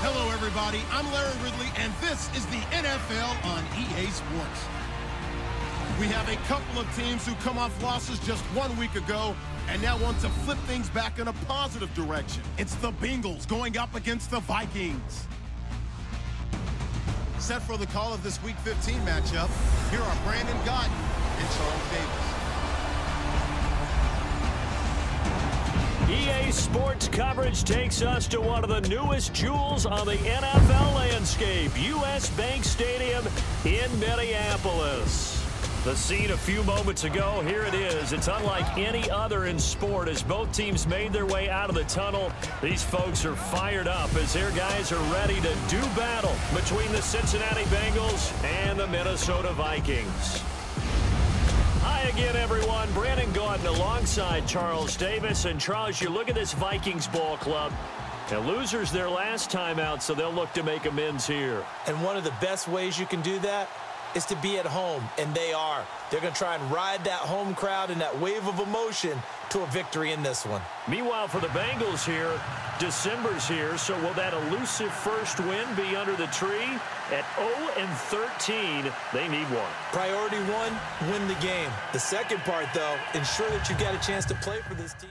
Hello, everybody. I'm Larry Ridley, and this is the NFL on EA Sports. We have a couple of teams who come off losses just 1 week ago and now want to flip things back in a positive direction. It's the Bengals going up against the Vikings. Set for the call of this Week 15 matchup, here are Brandon Gott and Charles Davis. EA Sports coverage takes us to one of the newest jewels on the NFL landscape, US Bank Stadium in Minneapolis. The scene a few moments ago, here it is. It's unlike any other in sport as both teams made their way out of the tunnel. These folks are fired up as their guys are ready to do battle between the Cincinnati Bengals and the Minnesota Vikings. Hi again, everyone. Brandon Gordon alongside Charles Davis. And Charles, you look at this Vikings ball club. The losers their last time out, so they'll look to make amends here. And one of the best ways you can do that is to be at home, and they are. They're going to try and ride that home crowd and that wave of emotion to a victory in this one. Meanwhile, for the Bengals here, December's here, so will that elusive first win be under the tree? At 0-13, they need one. Priority one, win the game. The second part, though, ensure that you've got a chance to play for this team.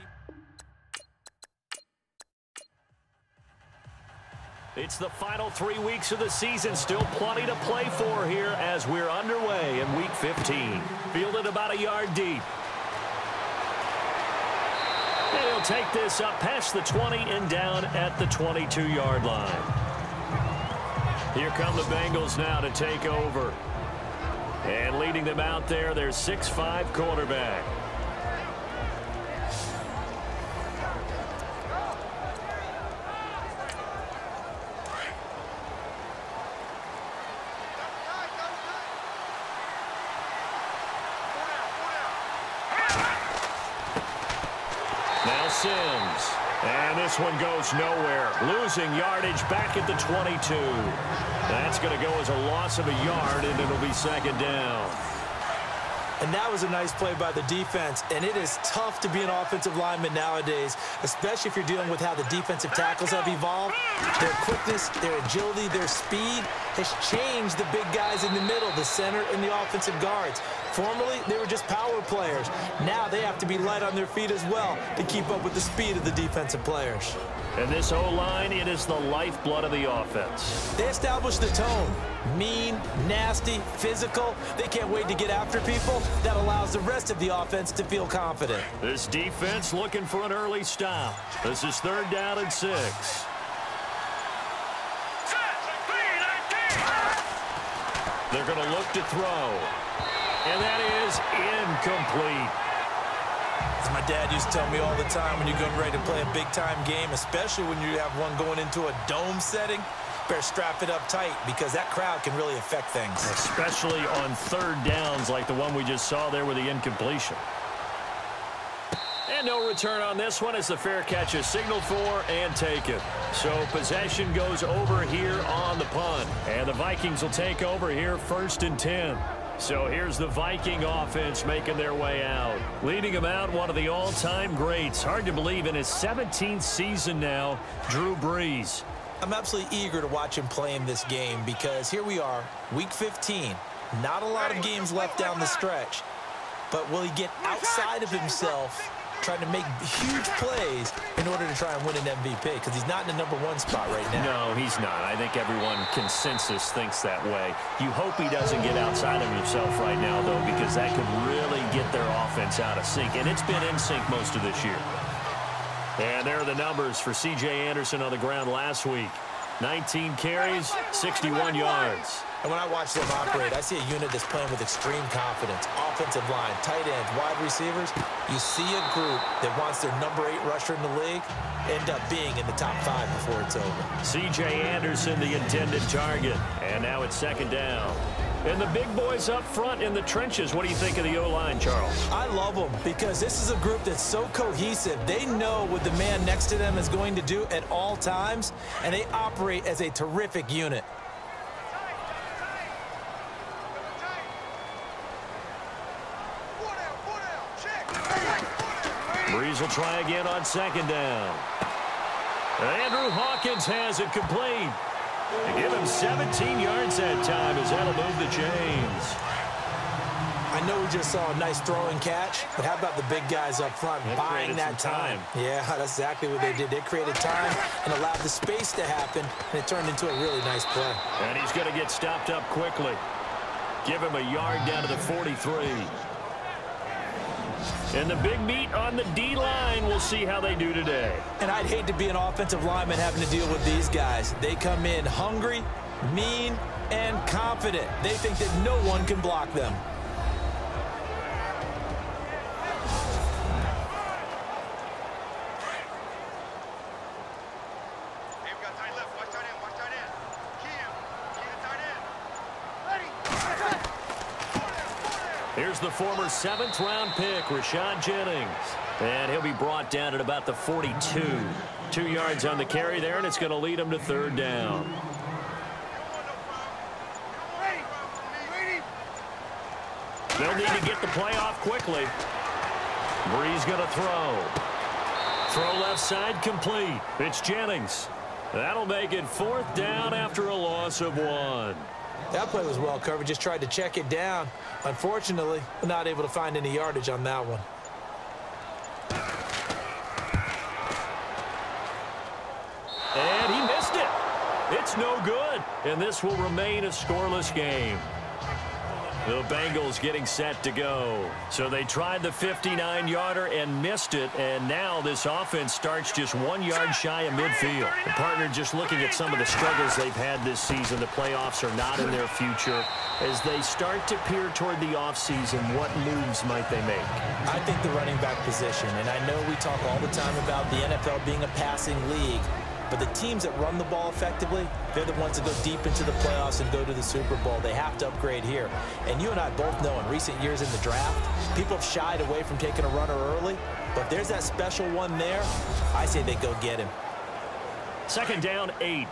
It's the final 3 weeks of the season. Still plenty to play for here as we're underway in Week 15. Fielded about a yard deep. And he'll take this up past the 20 and down at the 22-yard line. Here come the Bengals now to take over. And leading them out there, their 6'5" quarterback. Sims. And this one goes nowhere. Losing yardage back at the 22. That's going to go as a loss of a yard, and it'll be second down. And that was a nice play by the defense. And it is tough to be an offensive lineman nowadays, especially if you're dealing with how the defensive tackles have evolved. Their quickness, their agility, their speed has changed the big guys in the middle, the center, and the offensive guards. Formerly, they were just power players. Now they have to be light on their feet as well to keep up with the speed of the defensive players. And this O-line, it is the lifeblood of the offense. They established the tone. Mean, nasty, physical. They can't wait to get after people. That allows the rest of the offense to feel confident. This defense looking for an early stop. This is 3rd down and 6. They're going to look to throw. And that is incomplete. As my dad used to tell me all the time, when you're getting ready to play a big-time game, especially when you have one going into a dome setting, better strap it up tight because that crowd can really affect things. Especially on 3rd downs like the one we just saw there with the incompletion. And no return on this one as the fair catch is signaled for and taken. So possession goes over here on the punt. And the Vikings will take over here 1st and 10. So here's the Viking offense making their way out. Leading them out, one of the all-time greats. Hard to believe in his 17th season now, Drew Brees. I'm absolutely eager to watch him play in this game because here we are, Week 15. Not a lot of games left down the stretch. But will he get outside of himself trying to make huge plays in order to try and win an MVP? Because he's not in the #1 spot right now. No, he's not. I think everyone consensus thinks that way. You hope he doesn't get outside of himself right now, though, because that could really get their offense out of sync. And it's been in sync most of this year. And there are the numbers for C.J. Anderson on the ground last week. 19 carries, 61 yards. And when I watch them operate, I see a unit that's playing with extreme confidence. Offensive line, tight ends, wide receivers. You see a group that wants their #8 rusher in the league end up being in the top 5 before it's over. C.J. Anderson, the intended target. And now it's 2nd down. And the big boys up front in the trenches. What do you think of the O-line, Charles? I love them because this is a group that's so cohesive. They know what the man next to them is going to do at all times, and they operate as a terrific unit. Brees will try again on 2nd down. Andrew Hawkins has it complete. They give him 17 yards that time as that'll move the chains. I know we just saw a nice throw and catch, but how about the big guys up front buying that time? Yeah, that's exactly what they did. They created time and allowed the space to happen, and it turned into a really nice play. And he's going to get stopped up quickly. Give him a yard down to the 43. And the big meat on the D-line. We'll see how they do today. And I'd hate to be an offensive lineman having to deal with these guys. They come in hungry, mean, and confident. They think that no one can block them. Here's the former 7th-round pick, Rashad Jennings. And he'll be brought down at about the 42. 2 yards on the carry there, and it's going to lead him to 3rd down. They'll need to get the play off quickly. Bree's going to throw. Throw left side complete. It's Jennings. That'll make it 4th down after a loss of 1. That play was well covered. Just tried to check it down. Unfortunately, we're not able to find any yardage on that one. And he missed it. It's no good. And this will remain a scoreless game. The Bengals getting set to go. So they tried the 59-yarder and missed it, and now this offense starts just 1 yard shy of midfield. The partner just looking at some of the struggles they've had this season. The playoffs are not in their future. As they start to peer toward the offseason, what moves might they make? I think the running back position, and I know we talk all the time about the NFL being a passing league, but the teams that run the ball effectively, they're the ones that go deep into the playoffs and go to the Super Bowl. They have to upgrade here. And you and I both know in recent years in the draft, people have shied away from taking a runner early. But there's that special one there. I say they go get him. 2nd down, 8.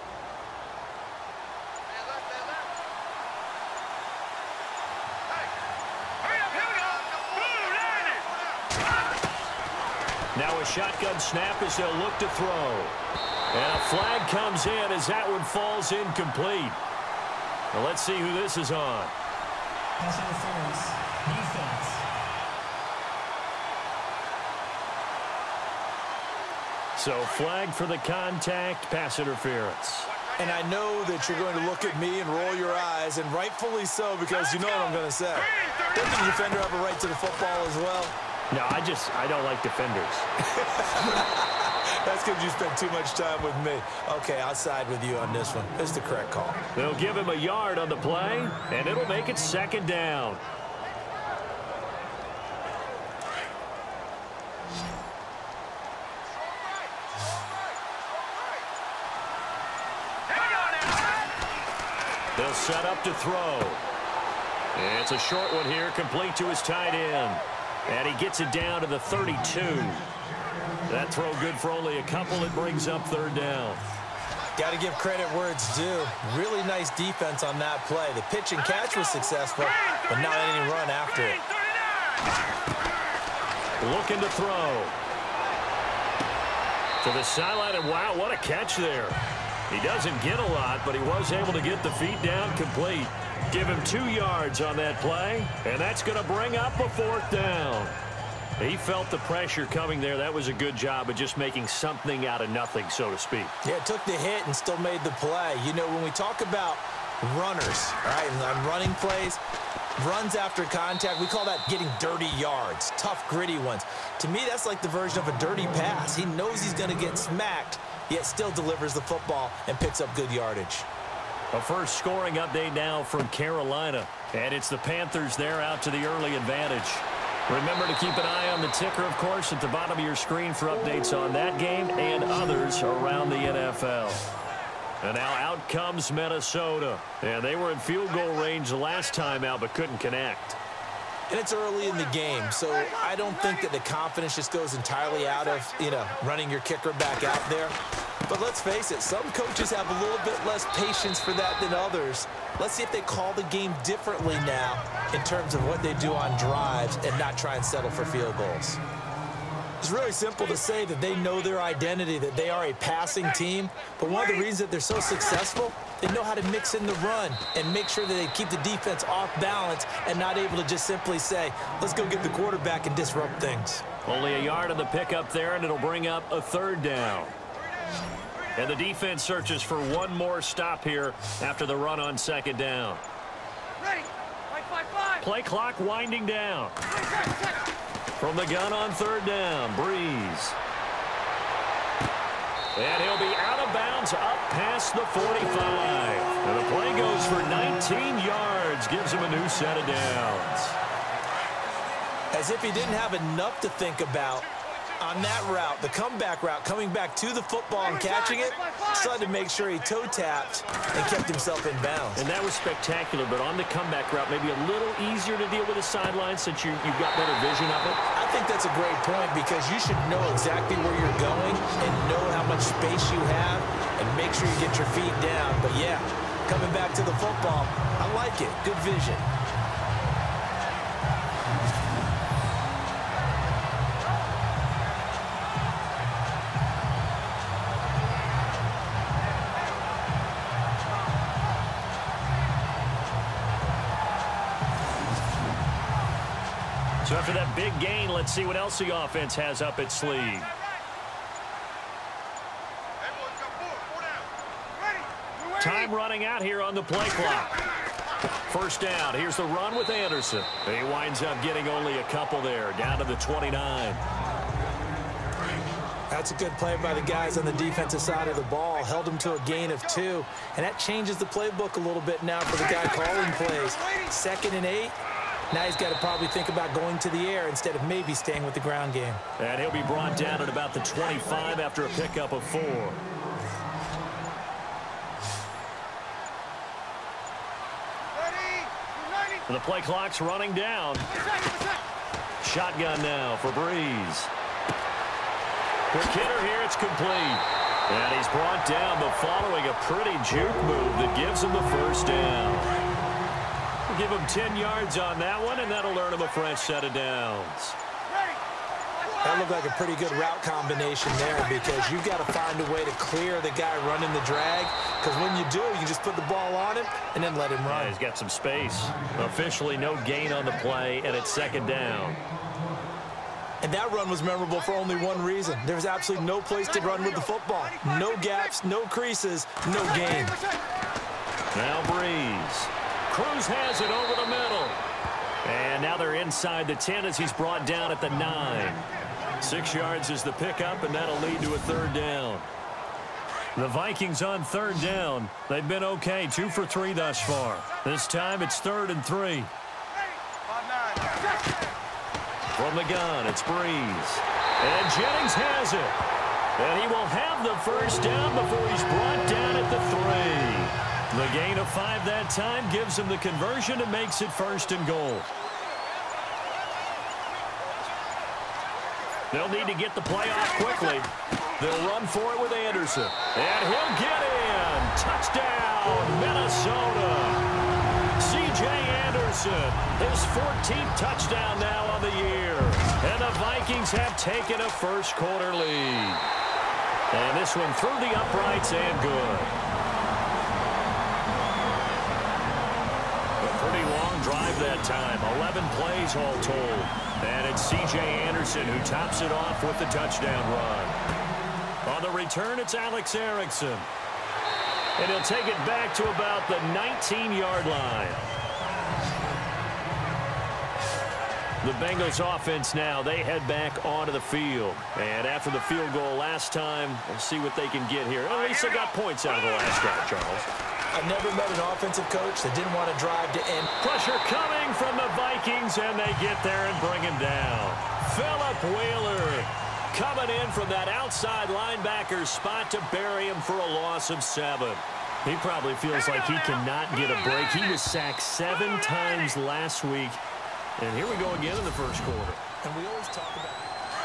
Now a shotgun snap as they'll look to throw. And a flag comes in as that one falls incomplete. Well, let's see who this is on. Pass interference, defense. So flag for the contact, pass interference. And I know that you're going to look at me and roll your eyes, and rightfully so, because you know what I'm going to say. Doesn't the defender have a right to the football as well? No, I don't like defenders. That's because you spent too much time with me. Okay, I'll side with you on this one. It's the correct call. They'll give him a yard on the play, and it'll make it 2nd down. They'll set up to throw. It's a short one here, complete to his tight end. And he gets it down to the 32. That throw good for only a couple. It brings up 3rd down. Got to give credit where it's due. Really nice defense on that play. The pitch and catch was successful, but not any run after it. Looking to throw. To the sideline, and wow, what a catch there. He doesn't get a lot, but he was able to get the feet down complete. Give him 2 yards on that play, and that's going to bring up a 4th down. He felt the pressure coming there. That was a good job of just making something out of nothing, so to speak. Yeah, took the hit and still made the play. You know, when we talk about runners, all right, and on running plays, runs after contact, we call that getting dirty yards, tough, gritty ones. To me, that's like the version of a dirty pass. He knows he's going to get smacked, yet still delivers the football and picks up good yardage. A first scoring update now from Carolina. And it's the Panthers there out to the early advantage. Remember to keep an eye on the ticker, of course, at the bottom of your screen for updates on that game and others around the NFL. And now out comes Minnesota. And they were in field goal range the last time out but couldn't connect. And it's early in the game, so I don't think that the confidence just goes entirely out of, running your kicker back out there. But let's face it, some coaches have a little bit less patience for that than others. Let's see if they call the game differently now in terms of what they do on drives and not try and settle for field goals. It's really simple to say that they know their identity, that they are a passing team. But one of the reasons that they're so successful, they know how to mix in the run and make sure that they keep the defense off balance and not able to just simply say, let's go get the quarterback and disrupt things. Only a yard on the pickup there, and it'll bring up a 3rd down. And the defense searches for one more stop here after the run on 2nd down. Ready. Play clock winding down. From the gun on 3rd down, Breeze. And he'll be out of bounds up past the 45. And the play goes for 19 yards, gives him a new set of downs. As if he didn't have enough to think about on that route, the comeback route, coming back to the football and catching it, decided to make sure he toe-tapped and kept himself in bounds. And that was spectacular, but on the comeback route, maybe a little easier to deal with the sideline since you've got better vision of it. I think that's a great point because you should know exactly where you're going and know how much space you have and make sure you get your feet down. But, yeah, coming back to the football, I like it. Good vision. So after that big gain, let's see what else the offense has up its sleeve. Time running out here on the play clock. 1st down. Here's the run with Anderson. He winds up getting only a couple there, down to the 29. That's a good play by the guys on the defensive side of the ball. Held him to a gain of 2. And that changes the playbook a little bit now for the guy calling plays. 2nd and 8. Now he's got to probably think about going to the air instead of maybe staying with the ground game. And he'll be brought down at about the 25 after a pickup of 4. And the play clock's running down. Shotgun now for Breeze. Quick hitter here, it's complete. And he's brought down, but following a pretty juke move that gives him the 1st down. We'll give him 10 yards on that one, and that'll earn him a fresh set of downs. That looked like a pretty good route combination there because you've got to find a way to clear the guy running the drag because when you do, you can just put the ball on him and then let him run. Yeah, he's got some space. Officially no gain on the play, and it's 2nd down. And that run was memorable for only one reason. There was absolutely no place to run with the football. No gaps, no creases, no gain. Now Breeze. Cruz has it over the middle. And now they're inside the 10 as he's brought down at the 9. 6 yards is the pickup, and that'll lead to a 3rd down. The Vikings on 3rd down. They've been okay, 2 for 3 thus far. This time it's 3rd and 3. From the gun, it's Breeze. And Jennings has it. And he will have the 1st down before he's brought down at the 3. The gain of 5 that time gives him the conversion and makes it 1st and goal. They'll need to get the play off quickly. They'll run for it with Anderson. And he'll get in. Touchdown, Minnesota. C.J. Anderson, his 14th touchdown now on the year. And the Vikings have taken a 1st quarter lead. And this one through the uprights and good. Drive that time. 11 plays all told. And it's C.J. Anderson who tops it off with the touchdown run. On the return, it's Alex Erickson. And he'll take it back to about the 19-yard line. The Bengals offense now, they head back onto the field. And after the field goal last time, we'll see what they can get here. At least they got points out of the last drive, Charles. I've never met an offensive coach that didn't want to drive to end. Pressure coming from the Vikings, and they get there and bring him down. Philip Wheeler coming in from that outside linebacker spot to bury him for a loss of 7. He probably feels like he cannot get a break. He was sacked 7 times last week. And here we go again in the 1st quarter. And we always talk about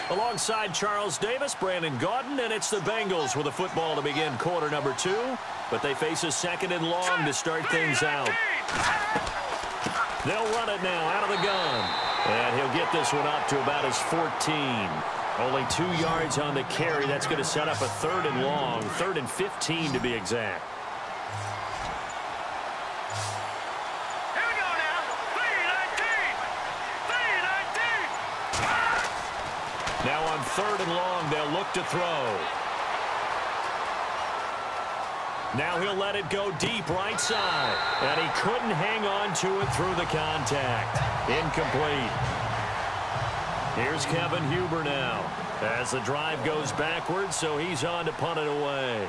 alongside Charles Davis, Brandon Gaudin, and it's the Bengals with the football to begin quarter number 2. But they face a 2nd and long to start things out. They'll run it now out of the gun. And he'll get this one up to about his 14. Only 2 yards on the carry. That's going to set up a 3rd and long, 3rd and 15 to be exact. Here we go now. 3-19. Now on 3rd and long, they'll look to throw. Now he'll let it go deep right side. And he couldn't hang on to it through the contact. Incomplete. Here's Kevin Huber now. As the drive goes backwards, so he's on to punt it away.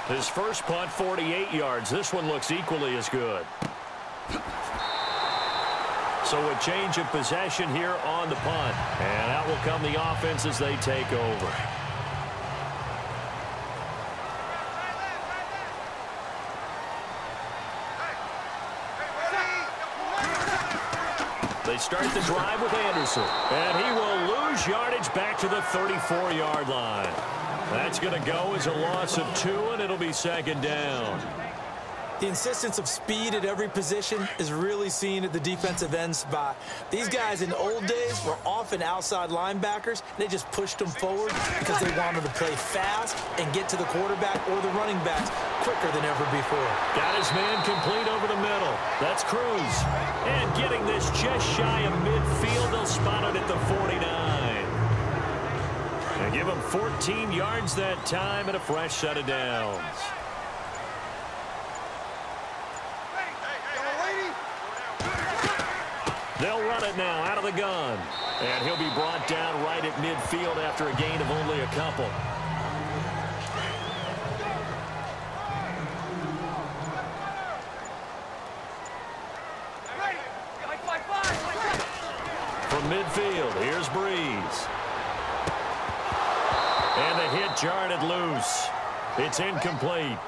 His first punt, 48 yards. This one looks equally as good. So a change of possession here on the punt. And out will come the offense as they take over. They start the drive with Anderson. And he will lose yardage back to the 34-yard line. That's going to go as a loss of 2, and it'll be 2nd down. The insistence of speed at every position is really seen at the defensive end spot. These guys in the old days were often outside linebackers. They just pushed them forward because they wanted to play fast and get to the quarterback or the running backs quicker than ever before. Got his man complete over the middle. That's Cruz. And getting this just shy of midfield, they'll spot it at the 49. And give him 14 yards that time and a fresh set of downs. They'll run it now out of the gun. And he'll be brought down right at midfield after a gain of only a couple. From midfield, here's Breeze. And the hit jarred it loose. It's incomplete.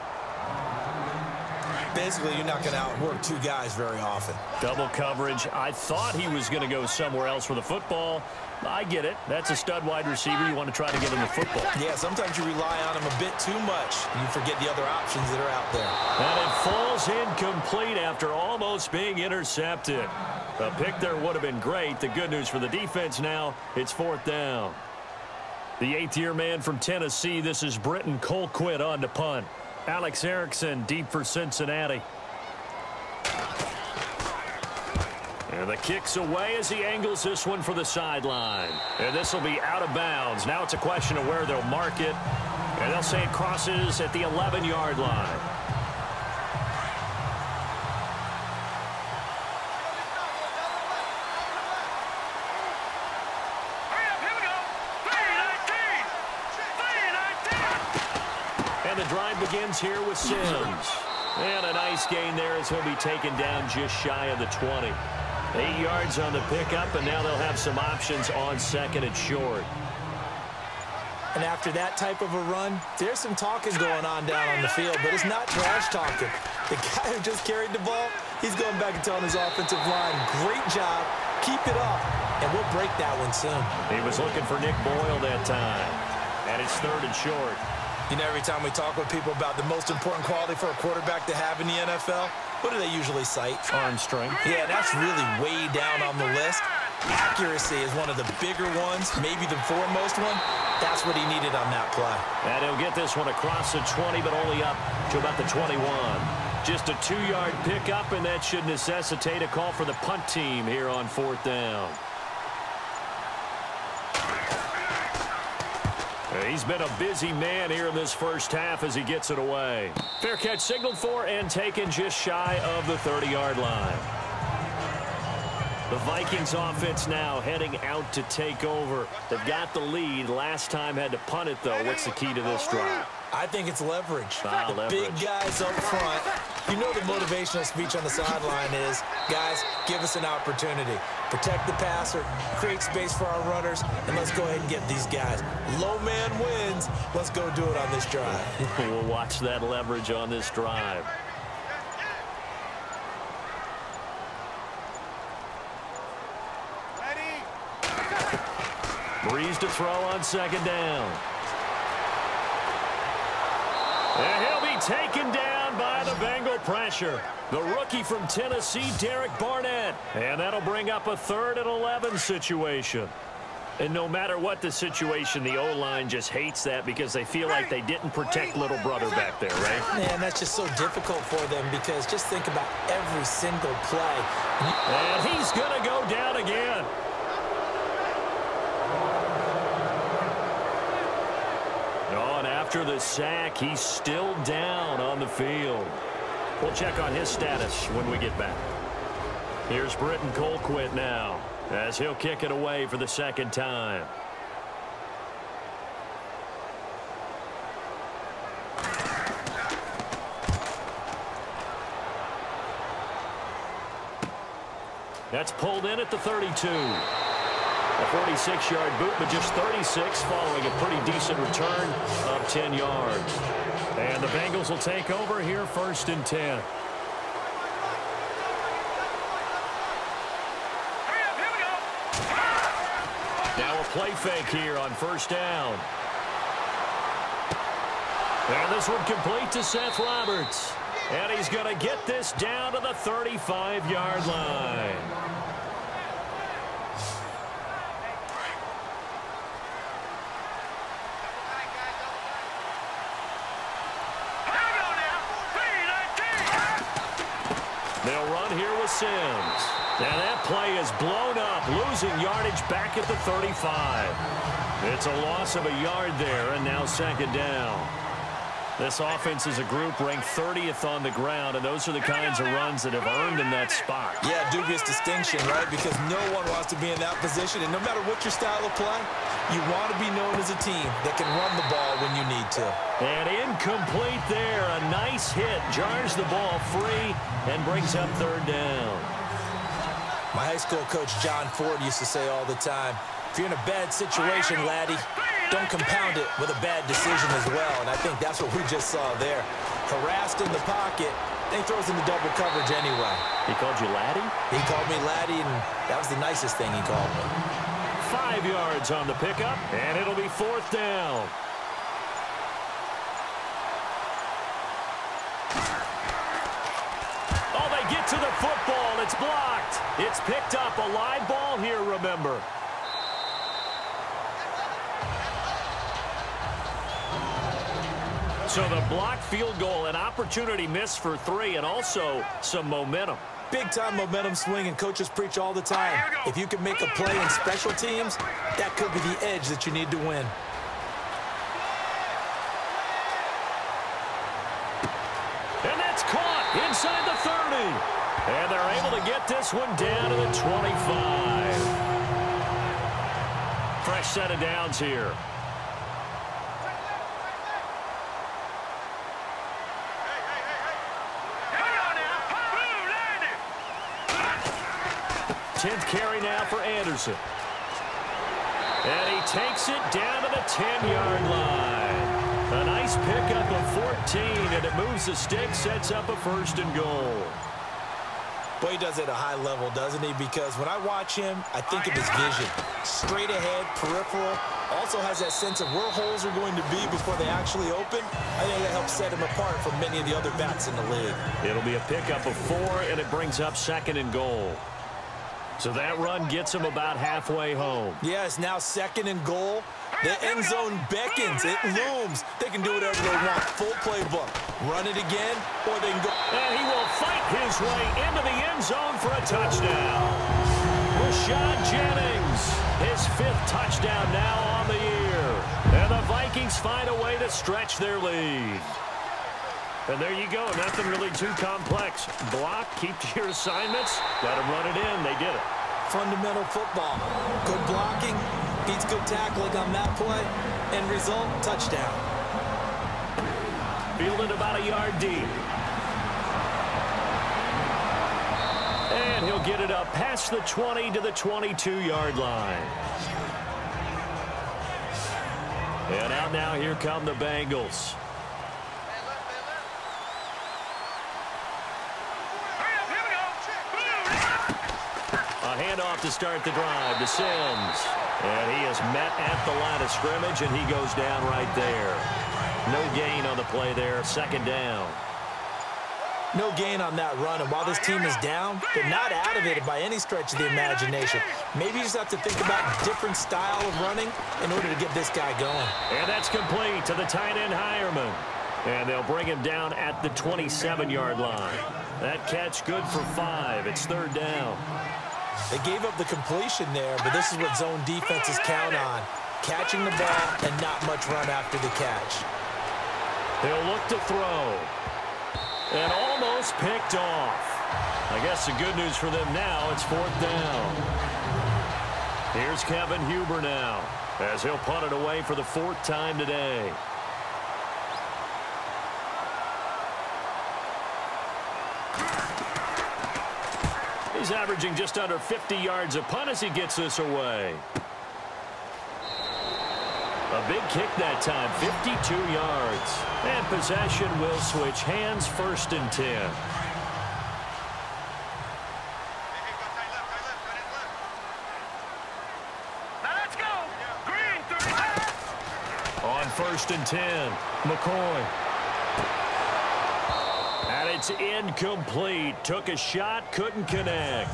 Basically, you're not going to outwork 2 guys very often. Double coverage. I thought he was going to go somewhere else for the football. I get it. That's a stud wide receiver. You want to try to get him the football. Yeah, sometimes you rely on him a bit too much. You forget the other options that are out there. And it falls incomplete after almost being intercepted. A pick there would have been great. The good news for the defense now, it's 4th down. The 8th-year man from Tennessee, this is Britton Colquitt on to punt. Alex Erickson deep for Cincinnati. And the kick's away as he angles this one for the sideline. And this will be out of bounds. Now it's a question of where they'll mark it. And they'll say it crosses at the 11-yard line. And the drive begins here with Sims. And a nice gain there as he'll be taken down just shy of the 20. 8 yards on the pickup, and now they'll have some options on 2nd and short. And after that type of a run, there's some talking going on down on the field, but it's not trash talking. The guy who just carried the ball, he's going back and telling his offensive line, great job, keep it up, and we'll break that one soon. He was looking for Nick Boyle that time. And it's 3rd and short. You know, every time we talk with people about the most important quality for a quarterback to have in the NFL, what do they usually cite? Arm strength. Yeah, that's really way down on the list. Accuracy is one of the bigger ones, maybe the foremost one. That's what he needed on that play. And he'll get this one across the 20, but only up to about the 21. Just a 2-yard pickup, and that should necessitate a call for the punt team here on 4th down. He's been a busy man here in this first half as he gets it away. Fair catch signaled for and taken just shy of the 30-yard line. The Vikings offense now heading out to take over. They've got the lead. Last time had to punt it, though. What's the key to this drive? I think it's leverage. The big guys up front. You know the motivational speech on the sideline is, guys, give us an opportunity. Protect the passer, create space for our runners, and let's go ahead and get these guys. Low man wins. Let's go do it on this drive. We'll watch that leverage on this drive. Breeze to throw on 2nd down. And he'll be taken down by the Bengal pressure. The rookie from Tennessee, Derek Barnett. And that'll bring up a 3rd and 11 situation. And no matter what the situation, the O-line just hates that because they feel like they didn't protect little brother back there, right? Man, that's just so difficult for them because just think about every single play. And he's going to go down again. Oh, and after the sack, he's still down on the field. We'll check on his status when we get back. Here's Britton Colquitt now, as he'll kick it away for the 2nd time. That's pulled in at the 32. A 46-yard boot, but just 36 following a pretty decent return of 10 yards. And the Bengals will take over here 1st and 10. Now a play fake here on 1st down. And this one complete to Seth Roberts. And he's going to get this down to the 35-yard line. They'll run here with Sims. And that play is blown up, losing yardage back at the 35. It's a loss of a yard there, and now 2nd down. This offense as a group ranked 30th on the ground, and those are the kinds of runs that have earned them that spot. Yeah, dubious distinction, right? Because no one wants to be in that position, and no matter what your style of play, you want to be known as a team that can run the ball when you need to. And incomplete there. A nice hit. Jars the ball free and brings up 3rd down. My high school coach, John Ford, used to say all the time, if you're in a bad situation, laddie, don't compound it with a bad decision as well. And I think that's what we just saw there. Harassed in the pocket, then he throws into double coverage anyway. He called you laddie? He called me laddie, and that was the nicest thing he called me. 5 yards on the pickup, and it'll be 4th down. Oh, they get to the football. It's blocked. It's picked up. A live ball here, remember. So the blocked field goal, an opportunity missed for 3, and also some momentum. Big-time momentum swing, and coaches preach all the time. If you can make a play in special teams, that could be the edge that you need to win. And that's caught inside the 30. And they're able to get this one down to the 25. Fresh set of downs here. Tenth carry now for Anderson. And he takes it down to the 10-yard line. A nice pickup of 14, and it moves the stick, sets up a 1st and goal. Boy, he does it at a high level, doesn't he? Because when I watch him, I think of his vision. Straight ahead, peripheral. Also has that sense of where holes are going to be before they actually open. I think that helps set him apart from many of the other backs in the league. It'll be a pickup of 4, and it brings up 2nd and goal. So that run gets him about halfway home. Yeah, it's now 2nd and goal. The end zone beckons. It looms. They can do whatever they want. Full playbook. Run it again, or they can go. And he will fight his way into the end zone for a touchdown. Rashad Jennings, his 5th touchdown now on the year. And the Vikings find a way to stretch their lead. And there you go. Nothing really too complex. Block, keep to your assignments, let them run it in. They did it. Fundamental football. Good blocking beats good tackling on that play. End result, touchdown. Fielded about a yard deep. And he'll get it up past the 20 to the 22-yard line. And out now, here come the Bengals. A handoff to start the drive to Sims. And he is met at the line of scrimmage, and he goes down right there. No gain on the play there. Second down. No gain on that run, and while this team is down, they're not out of it by any stretch of the imagination. Maybe you just have to think about a different style of running in order to get this guy going. And that's complete to the tight end Hireman. And they'll bring him down at the 27-yard line. That catch good for 5. It's third down. They gave up the completion there, but this is what zone defenses count on. Catching the ball and not much run after the catch. They'll look to throw. And almost picked off. I guess the good news for them now, it's fourth down. Here's Kevin Huber now, as he'll punt it away for the 4th time today. He's averaging just under 50 yards a punt as he gets this away. A big kick that time, 52 yards. And possession will switch hands, 1st and 10. Now let's go. Green, 35. On 1st and 10, McCoy. And it's incomplete. Took a shot, couldn't connect.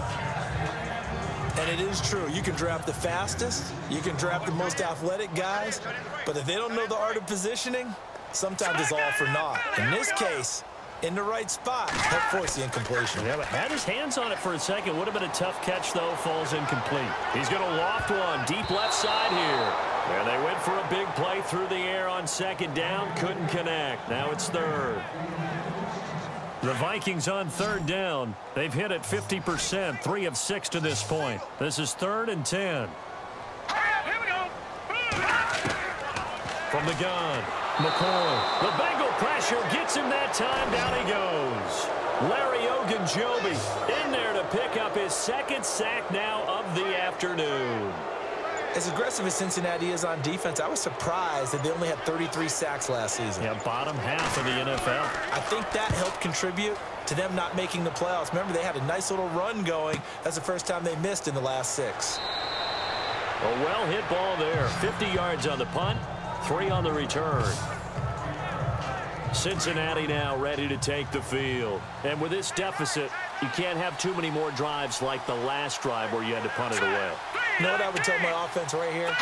And it is true. You can draft the fastest. You can draft the most athletic guys. But if they don't know the art of positioning, sometimes it's all for naught. In this case, in the right spot, that forced the incompletion. Yeah, but had his hands on it for a second. Would have been a tough catch, though. Falls incomplete. He's going to loft one deep left side here. And they went for a big play through the air on 2nd down. Couldn't connect. Now it's 3rd. The Vikings on 3rd down. They've hit it 50%, 3 of 6 to this point. This is 3rd and 10. Here we go. From the gun, McCoy. The Bengal pressure gets him that time. Down he goes. Larry Ogunjobi in there to pick up his 2nd sack now of the afternoon. As aggressive as Cincinnati is on defense, I was surprised that they only had 33 sacks last season. Yeah, bottom half of the NFL. I think that helped contribute to them not making the playoffs. Remember, they had a nice little run going. That's the first time they missed in the last 6. A well-hit ball there. 50 yards on the punt, 3 on the return. Cincinnati now ready to take the field. And with this deficit, you can't have too many more drives like the last drive where you had to punt it away. You know what I would tell my offense right here?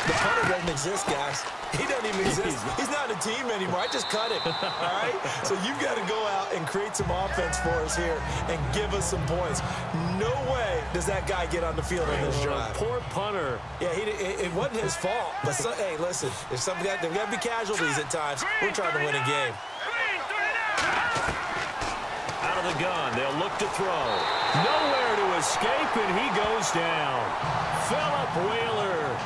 The punter doesn't exist, guys. He doesn't even exist. He's not a team anymore. I just cut it, all right? So you've got to go out and create some offense for us here and give us some points. No way does that guy get on the field on this drive. Poor punter. Yeah, it wasn't his fault. But, hey, listen, there's got to be casualties at times. We're trying to win a game. Out of the gun, they'll look to throw. Nowhere to escape, and he goes down. Phillip Wheeler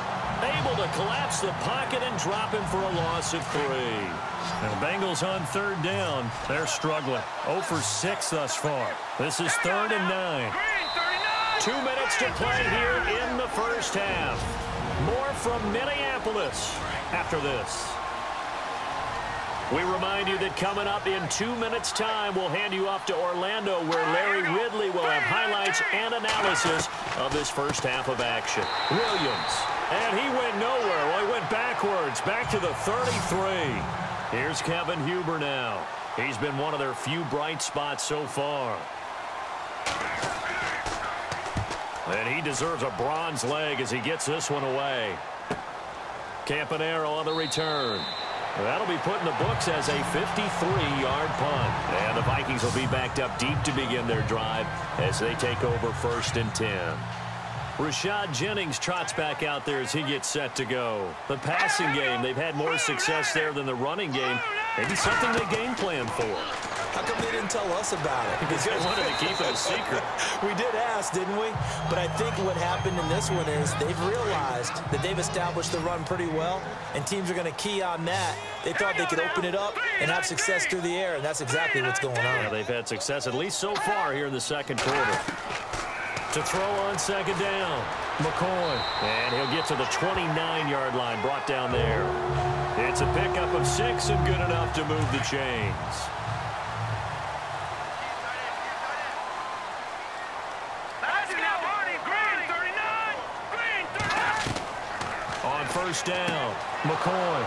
able to collapse the pocket and drop him for a loss of 3. And the Bengals on 3rd down. They're struggling. 0 for 6 thus far. This is 3rd and 9. 2 minutes to play here in the first half. More from Minneapolis after this. We remind you that coming up in 2 minutes' time, we'll hand you off to Orlando, where Larry Ridley will have highlights and analysis of this first half of action. Williams, and he went nowhere. Well, he went backwards, back to the 33. Here's Kevin Huber now. He's been one of their few bright spots so far. And he deserves a bronze leg as he gets this one away. Campanaro on the return. That'll be put in the books as a 53-yard punt. And the Vikings will be backed up deep to begin their drive as they take over 1st and 10. Rashad Jennings trots back out there as he gets set to go. The passing game, they've had more success there than the running game. Maybe something they game plan for. How come they didn't tell us about it? Because they wanted to keep it a secret. We did ask, didn't we? But I think what happened in this one is they've realized that they've established the run pretty well, and teams are going to key on that. They thought they could open it up and have success through the air, and that's exactly what's going on. Yeah, they've had success, at least so far here in the second quarter. To throw on 2nd down, McCoy. And he'll get to the 29-yard line, brought down there. It's a pickup of 6 and good enough to move the chains. On 1st down, McCoy.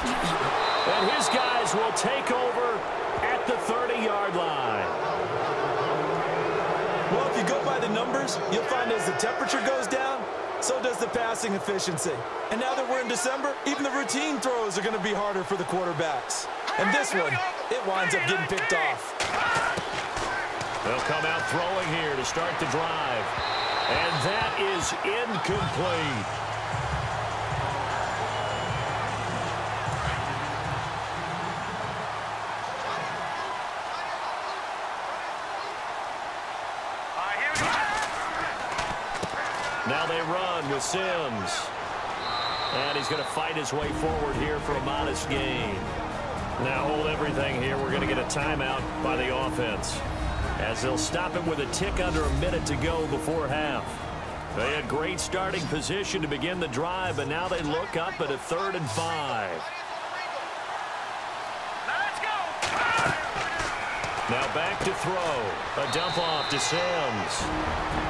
And will take over at the 30-yard line. Well, if you go by the numbers, you'll find as the temperature goes down, so does the passing efficiency. And now that we're in December, even the routine throws are going to be harder for the quarterbacks. And this one, it winds up getting picked off. They'll come out throwing here to start the drive. And that is incomplete. Now they run with Sims. And he's going to fight his way forward here for a modest gain. Now hold everything here. We're going to get a timeout by the offense, as they'll stop it with a tick under a minute to go before half. They had great starting position to begin the drive, but now they look up at a 3rd and 5. Now back to throw. A dump off to Sims.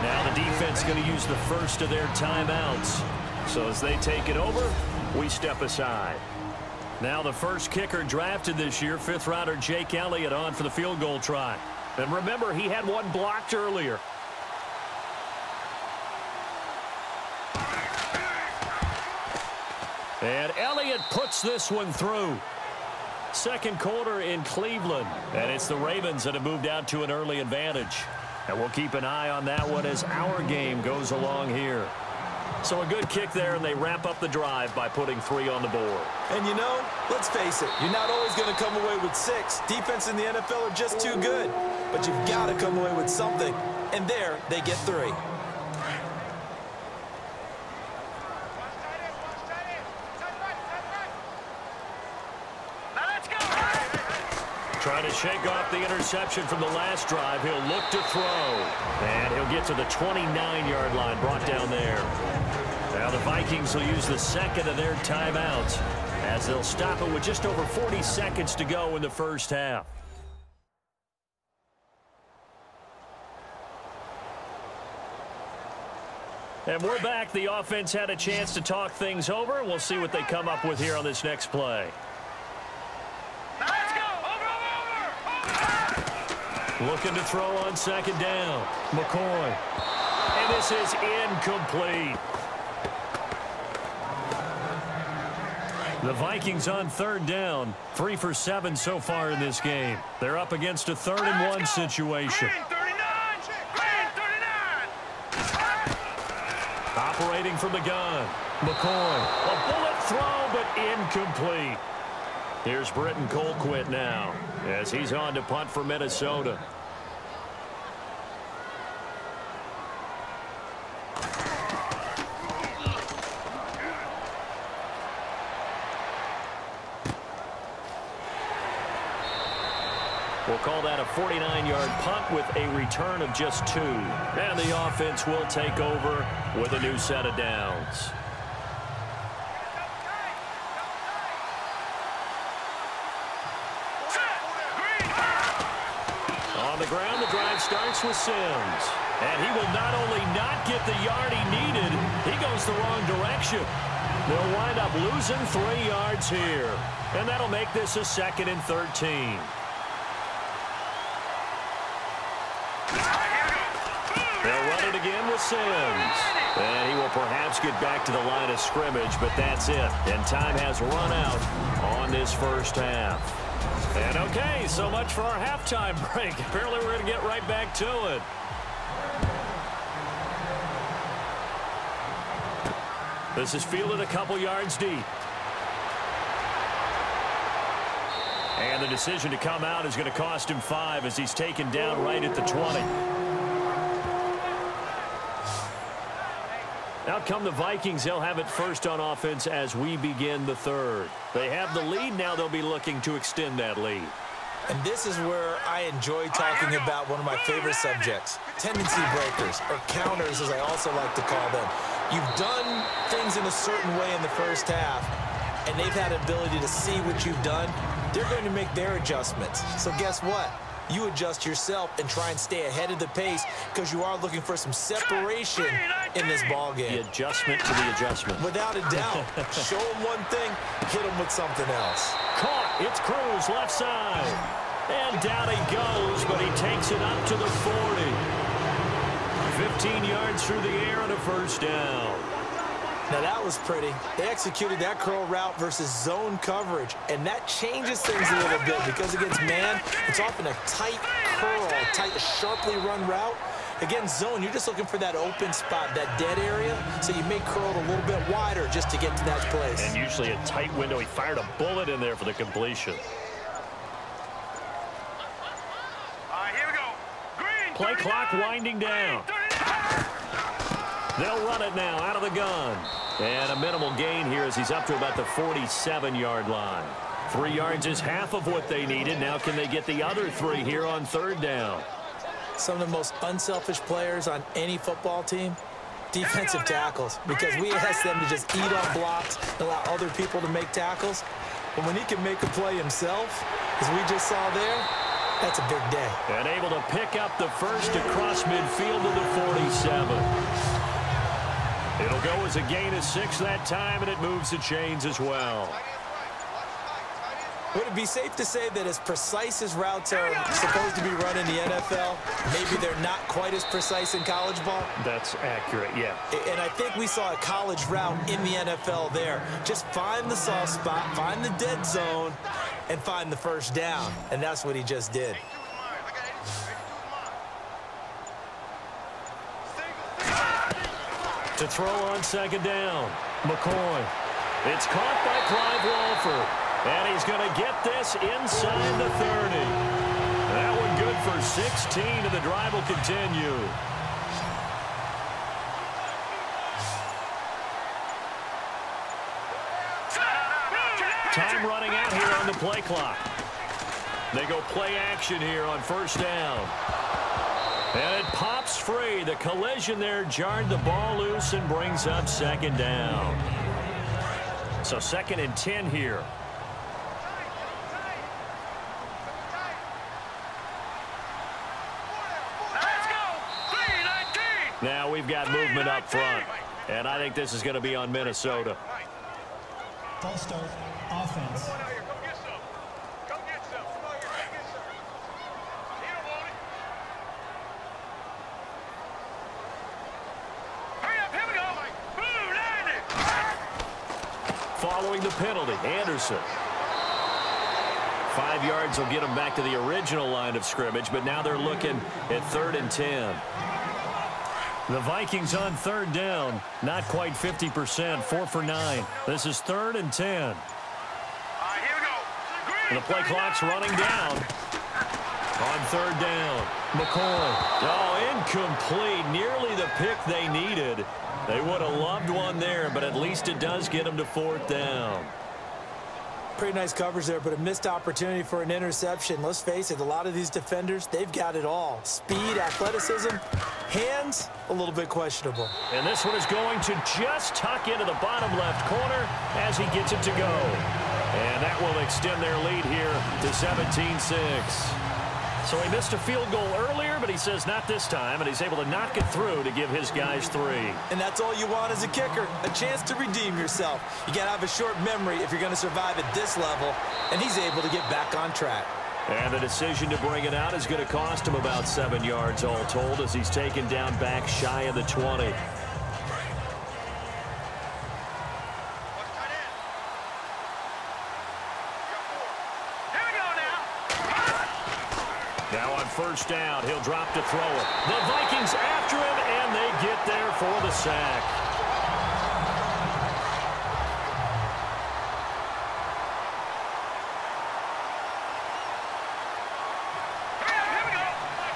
Now the defense going to use the first of their timeouts. So as they take it over, we step aside. Now the first kicker drafted this year, 5th rounder Jake Elliott, on for the field goal try. And remember, he had one blocked earlier. And Elliott puts this one through. Second quarter in Cleveland, and it's the Ravens that have moved out to an early advantage. And we'll keep an eye on that one as our game goes along here. So a good kick there, and they wrap up the drive by putting 3 on the board. And you know, let's face it, you're not always going to come away with 6. Defense in the NFL are just too good. But you've got to come away with something. And there, they get 3. Trying to shake off the interception from the last drive. He'll look to throw. And he'll get to the 29-yard line, brought down there. Now the Vikings will use the second of their timeouts, as they'll stop it with just over 40 seconds to go in the first half. And we're back. The offense had a chance to talk things over, and we'll see what they come up with here on this next play. Looking to throw on second down. McCoy. And this is incomplete. The Vikings on 3rd down. 3 for 7 so far in this game. They're up against a 3rd and 1 situation. Operating from the gun. McCoy. A bullet throw, but incomplete. Here's Britton Colquitt now, as he's on to punt for Minnesota. We'll call that a 49-yard punt with a return of just 2. And the offense will take over with a new set of downs. On the ground, the drive starts with Sims. And he will not only not get the yard he needed, he goes the wrong direction. They'll wind up losing 3 yards here. And that'll make this a 2nd and 13. They'll run it again with Sims. And he will perhaps get back to the line of scrimmage, but that's it. And time has run out on this first half. And okay, so much for our halftime break. Apparently we're going to get right back to it. This is fielded a couple yards deep. And the decision to come out is going to cost him 5 as he's taken down right at the 20. Out come the Vikings. They'll have it first on offense as we begin the 3rd. They have the lead. Now they'll be looking to extend that lead. And this is where I enjoy talking about one of my favorite subjects, tendency breakers, or counters as I also like to call them. You've done things in a certain way in the first half, and they've had ability to see what you've done. They're going to make their adjustments. So guess what? you adjust yourself and try and stay ahead of the pace because you are looking for some separation in this ball game. The adjustment to the adjustment. Without a doubt. Show them one thing, hit them with something else. Caught. It's Cruz left side. And down he goes, but he takes it up to the 40. 15 yards through the air and a first down. Now that was pretty. They executed that curl route versus zone coverage, and that changes things a little bit because against man, it's often a tight curl, tight, sharply run route. Against zone, you're just looking for that open spot, that dead area, so you may curl it a little bit wider just to get to that place. And usually a tight window. He fired a bullet in there for the completion. Here we go. Green. Play clock winding down. They'll run it now out of the gun. And a minimal gain here as he's up to about the 47-yard line. 3 yards is half of what they needed. Now can they get the other 3 here on third down? Some of the most unselfish players on any football team, defensive tackles, because we ask them to just eat on blocks and allow other people to make tackles. But when he can make a play himself, as we just saw there, that's a big day. And able to pick up the first across midfield to the 47. It'll go as a gain of 6 that time, and it moves the chains as well. Would it be safe to say that as precise as routes are supposed to be run in the NFL, maybe they're not quite as precise in college ball? That's accurate, yeah. And I think we saw a college route in the NFL there. Just find the soft spot, find the dead zone, and find the first down. And that's what he just did. To throw on second down, McCoy. It's caught by Clive Walford. And he's going to get this inside the 30. That one good for 16, and the drive will continue. Time running out here on the play clock. They go play action here on first down. And it pops free. The collision there jarred the ball loose and brings up second down. So 2nd and 10 here. Now we've got movement up front. And I think this is going to be on Minnesota. False start, offense. Following the penalty, Anderson. 5 yards will get them back to the original line of scrimmage, but now they're looking at 3rd and 10. The Vikings on third down, not quite 50%, 4 for 9. This is 3rd and 10. Here we go. The play clock's running down. On third down, McCoy. Oh, incomplete. Nearly the pick they needed. They would have loved one there, but at least it does get them to 4th down. Pretty nice coverage there, but a missed opportunity for an interception. Let's face it, a lot of these defenders, they've got it all. Speed, athleticism, hands, a little bit questionable. And this one is going to just tuck into the bottom left corner as he gets it to go. And that will extend their lead here to 17-6. So he missed a field goal earlier, but he says not this time, and he's able to knock it through to give his guys 3. And that's all you want as a kicker, a chance to redeem yourself. You got to have a short memory if you're going to survive at this level, and he's able to get back on track. And the decision to bring it out is going to cost him about 7 yards all told as he's taken down back shy of the 20. Now on first down, he'll drop to throw it. The Vikings after him, and they get there for the sack. Here we go.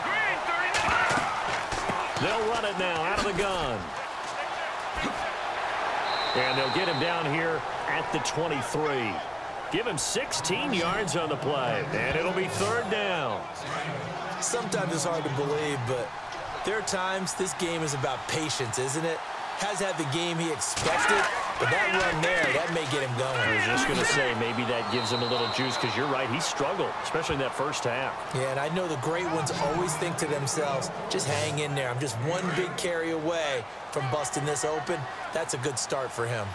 Green 39. They'll run it now out of the gun. And they'll get him down here at the 23. Give him 16 yards on the play, and it'll be 3rd down. Sometimes it's hard to believe, but there are times this game is about patience, isn't it? Has had the game he expected, But that run there, that may get him going. I was just going to say, maybe that gives him a little juice, because you're right, he struggled, especially in that first half. Yeah, and I know the great ones always think to themselves, just hang in there. I'm just one big carry away from busting this open. That's a good start for him.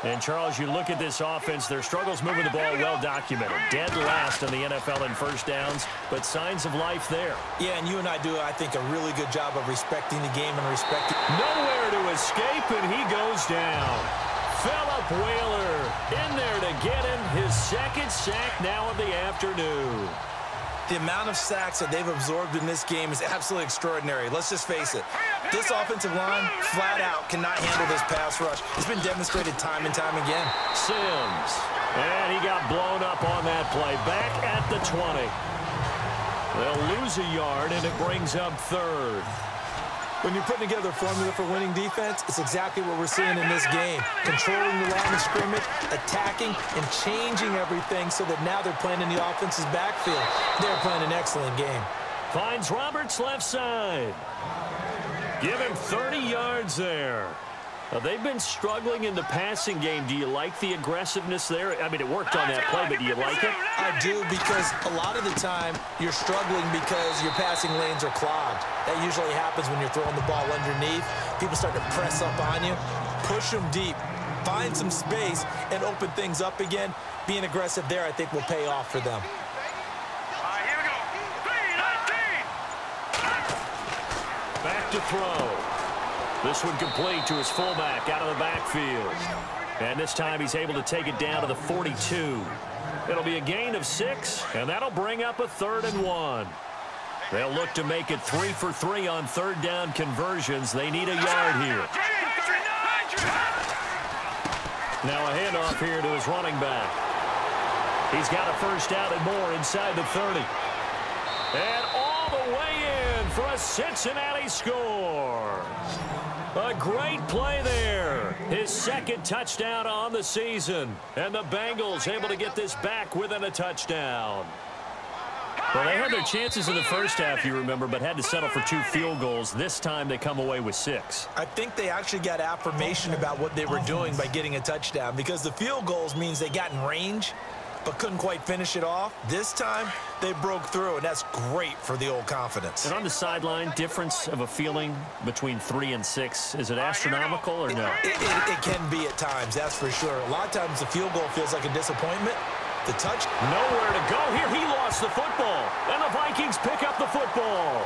And, Charles, you look at this offense, their struggles moving the ball well documented. Dead last in the NFL in first downs, but signs of life there. Yeah, and you and I do, I think, a really good job of respecting the game and respecting. Nowhere to escape, and he goes down. Phillip Wheeler in there to get him his second sack now of the afternoon. The amount of sacks that they've absorbed in this game is absolutely extraordinary. Let's just face it. This offensive line, flat out, cannot handle this pass rush. It's been demonstrated time and time again. Sims. And he got blown up on that play. Back at the 20. They'll lose a yard, and it brings up third. When you're putting together a formula for winning defense, it's exactly what we're seeing in this game. Controlling the line of scrimmage, attacking, and changing everything so that now they're playing in the offense's backfield. They're playing an excellent game. Finds Roberts left side. Give him 30 yards there. Now, they've been struggling in the passing game. Do you like the aggressiveness there? I mean, it worked on that play, but do you like it? I do, because a lot of the time you're struggling because your passing lanes are clogged. That usually happens when you're throwing the ball underneath. People start to press up on you. Push them deep. Find some space and open things up again. Being aggressive there, I think, will pay off for them. Here we go. 3-19. Back to throw. This one complete to his fullback out of the backfield. And this time he's able to take it down to the 42. It'll be a gain of 6, and that'll bring up a 3rd and 1. They'll look to make it 3 for 3 on third down conversions. They need a yard here. Now a handoff here to his running back. He's got a first down and more inside the 30. And all the way in for a Cincinnati score. A great play there. His second touchdown on the season. And the Bengals able to get this back within a touchdown. Well, they had their chances in the first half, you remember, but had to settle for 2 field goals. This time they come away with 6. I think they actually got affirmation about what they were doing by getting a touchdown, because the field goals means they got in range but couldn't quite finish it off. This time, they broke through, and that's great for the old confidence. And on the sideline, difference of a feeling between 3 and 6, is it astronomical or no? It can be at times, that's for sure. A lot of times the field goal feels like a disappointment. The touch. Nowhere to go here. He lost the football, and the Vikings pick up the football.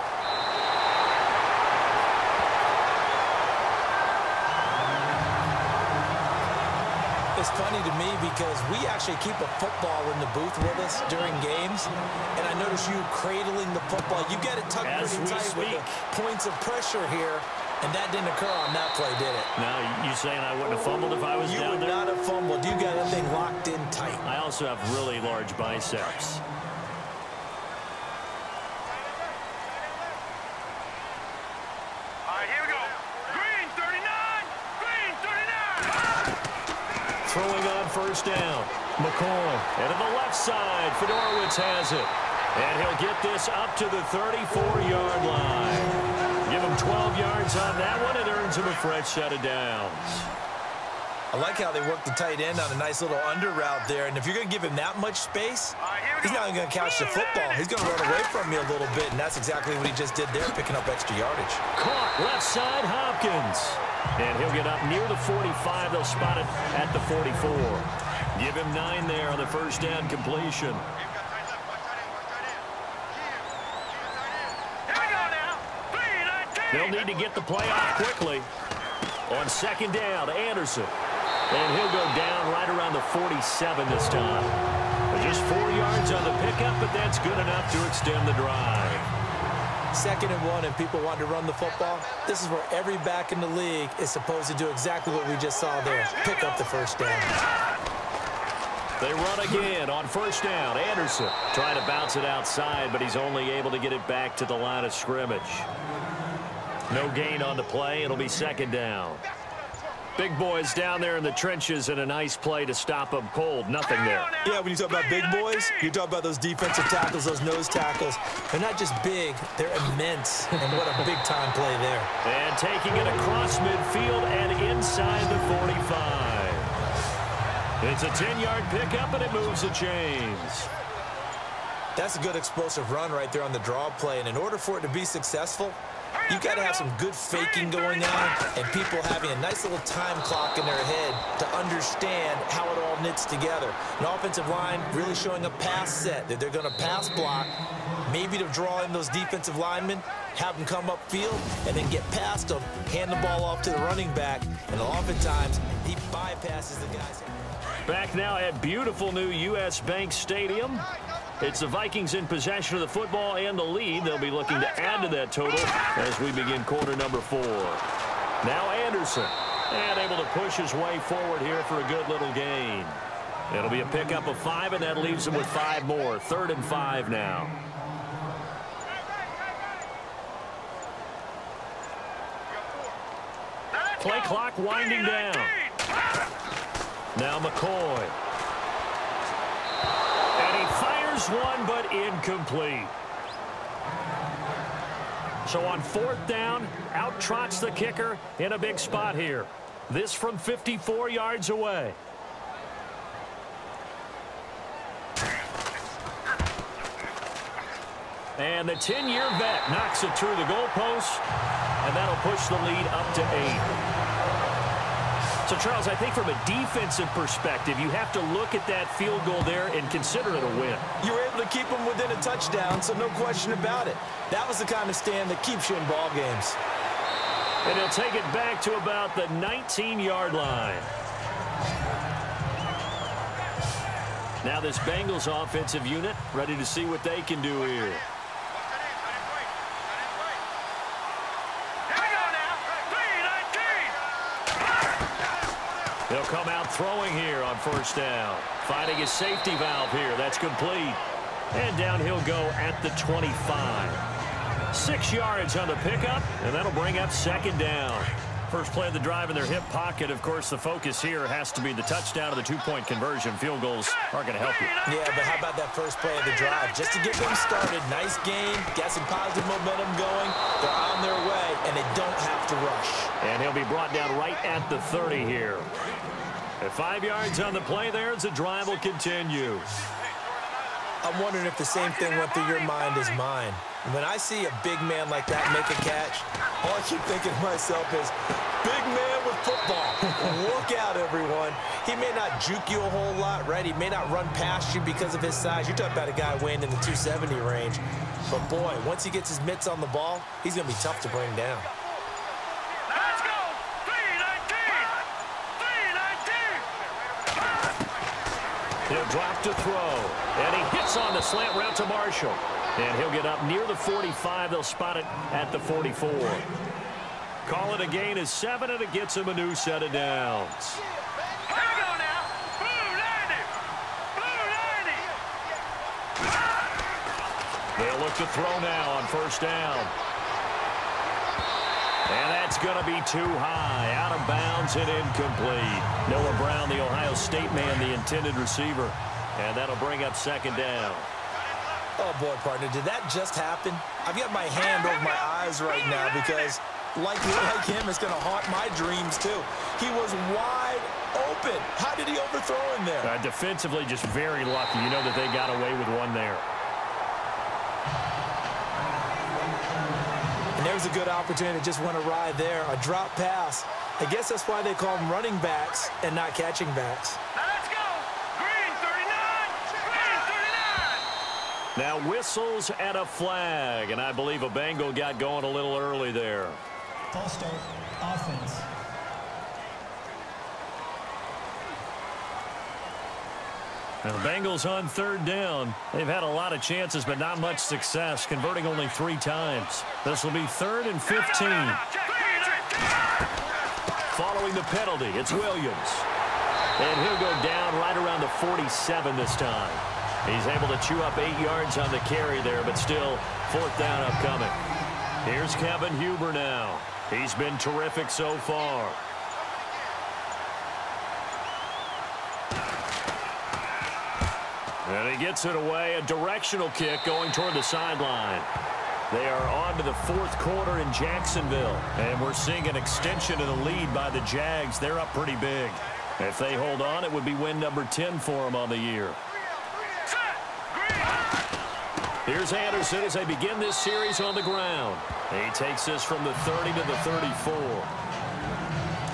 It's funny to me because we actually keep a football in the booth with us during games, and I notice you cradling the football. You get it tucked pretty tight with the points of pressure here, and that didn't occur on that play, did it? Now, you saying I wouldn't have fumbled if I was down there? You would not have fumbled. You got that thing locked in tight. I also have really large biceps. Here we go. Green 39. Green 39. Throwing on first down. McCoy. And to the left side, Fedorowicz has it. And he'll get this up to the 34-yard line. Give him 12 yards on that one. It earns him a fresh set of downs. I like how they work the tight end on a nice little under route there. And if you're going to give him that much space, he's not even going to catch the football. He's going to run away from you a little bit, and that's exactly what he just did there, picking up extra yardage. Caught left side, Hopkins. And he'll get up near the 45. They'll spot it at the 44. Give him 9 there on the first down completion. They'll need to get the play off quickly. On second down, Anderson. And he'll go down right around the 47 this time. Just 4 yards on the pickup, but that's good enough to extend the drive. 2nd and 1, and people want to run the football. This is where every back in the league is supposed to do exactly what we just saw there. Pick up the first down. They run again on first down. Anderson trying to bounce it outside, but he's only able to get it back to the line of scrimmage. No gain on the play. It'll be second down. Big boys down there in the trenches and a nice play to stop them cold. Nothing there. Yeah, when you talk about big boys, you talk about those defensive tackles, those nose tackles. They're not just big, they're immense. And what a big-time play there. And taking it across midfield and inside the 45. It's a 10-yard pickup, and it moves the chains. That's a good explosive run right there on the draw play. And in order for it to be successful, you've got to have some good faking going on and people having a nice little time clock in their head to understand how it all knits together. An offensive line really showing a pass set that they're going to pass block, maybe to draw in those defensive linemen, have them come upfield, and then get past them, hand the ball off to the running back, and oftentimes he bypasses the guys. Back now at beautiful new U.S. Bank Stadium. It's the Vikings in possession of the football and the lead. They'll be looking to add to that total as we begin quarter number 4. Now Anderson, and able to push his way forward here for a good little gain. It'll be a pickup of 5, and that leaves him with 5 more. 3rd and 5 now. Play clock winding down. Now McCoy. And he fires one, but incomplete. So on 4th down, out trots the kicker in a big spot here. This from 54 yards away. And the 10-year vet knocks it through the goalpost, and that'll push the lead up to 8. So, Charles, I think from a defensive perspective, you have to look at that field goal there and consider it a win. You were able to keep them within a touchdown, so no question about it. That was the kind of stand that keeps you in ball games. And he'll take it back to about the 19-yard line. Now this Bengals offensive unit ready to see what they can do here. He'll come out throwing here on 1st down. Finding his safety valve here. That's complete. And down he'll go at the 25. 6 yards on the pickup, and that'll bring up 2nd down. First play of the drive in their hip pocket. Of course, the focus here has to be the touchdown or the 2-point conversion. Field goals are going to help you. Yeah, but how about that first play of the drive? Just to get them started. Nice gain. Got some positive momentum going. They're on their way, and they don't have to rush. And he'll be brought down right at the 30 here. At 5 yards on the play there as the drive will continue. I'm wondering if the same thing went through your mind as mine. When I see a big man like that make a catch, all I keep thinking to myself is, big man with football. Look out, everyone. He may not juke you a whole lot, right? He may not run past you because of his size. You're talking about a guy weighing in the 270 range. But, boy, once he gets his mitts on the ball, he's going to be tough to bring down. Let's go! 3-19! He'll drop to throw. And he hits on the slant route to Marshall. And he'll get up near the 45. They'll spot it at the 44. Call it a gain of 7, and it gets him a new set of downs. Here we go now. Blue 90. Blue 90. They'll look to throw now on 1st down. And that's going to be too high. Out of bounds and incomplete. Noah Brown, the Ohio State man, the intended receiver. And that'll bring up 2nd down. Oh, boy, partner, did that just happen? I've got my hand over my eyes right now because, like him, it's going to haunt my dreams, too. He was wide open. How did he overthrow him there? Defensively, just very lucky. You know that they got away with one there. And there's a good opportunity that just went awry there. A drop pass. I guess that's why they call them running backs and not catching backs. Let's go! Green 39! Green 39! Now whistles and a flag, and I believe a Bengal got going a little early there. False start, offense. Now the Bengals on 3rd down. They've had a lot of chances, but not much success, converting only 3 times. This will be 3rd and 15. Following the penalty, it's Williams. And he'll go down right around the 47 this time. He's able to chew up 8 yards on the carry there, but still 4th down upcoming. Here's Kevin Huber now. He's been terrific so far. And he gets it away. A directional kick going toward the sideline. They are on to the fourth quarter in Jacksonville. And we're seeing an extension of the lead by the Jags. They're up pretty big. If they hold on, it would be win number 10 for them on the year. Here's Anderson as they begin this series on the ground. He takes this from the 30 to the 34.